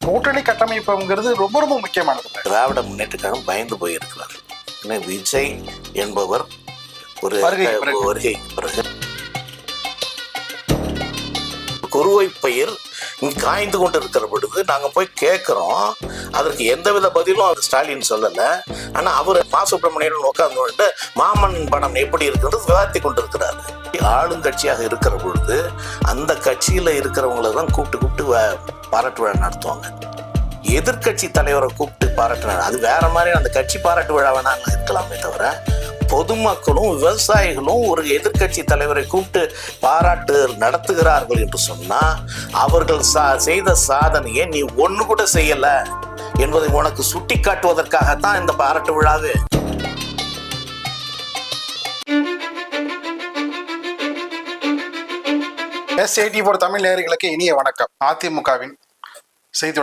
கூட்டணி கட்டமைப்புங்கிறது ரொம்ப ரொம்ப முக்கியமானது. திராவிட முன்னேற்ற கழகம் பயந்து போயிருக்கிறார். விஜய் என்பவர் ஒரு வருகை பிறகு குறுவை பயிர் இங்க காய்ந்து கொண்டு இருக்கிற பொழுது நாங்க போய் கேட்கிறோம். அதற்கு எந்தவித பதிலும் அவர் ஸ்டாலின் சொல்லல. ஆனா அவர் மா சுப்பிரமணியன் உட்கார்ந்து மாமன் படம் எப்படி இருக்கிறது விவாதித்து கொண்டிருக்கிறாரு. ஆளுங்கட்சியாக இருக்கிற பொழுது அந்த கட்சியில இருக்கிறவங்களை தான் கூப்பிட்டு பாராட்டு விழா நடத்துவாங்க. எதிர்கட்சி தலைவரை கூப்பிட்டு பாராட்டுனார் அது வேற மாதிரி. அந்த கட்சி பாராட்டு விழா வேணாலும் இருக்கலாமே தவிர பொதுமக்களும் விவசாயிகளும் ஒரு எதிர்கட்சி தலைவரை கூப்பிட்டு பாராட்டு நடத்துகிறார்கள் என்று சொன்னா அவர்கள் செய்த சாதனையை நீ ஒண்ணு கூட செய்யல என்பதை உனக்கு சுட்டி காட்டுவதற்காகத்தான் இந்த பாராட்டு விழாவே. SAT தமிழ் நேயர்களுக்கு இனிய வணக்கம். அதிமுகவின் செய்தி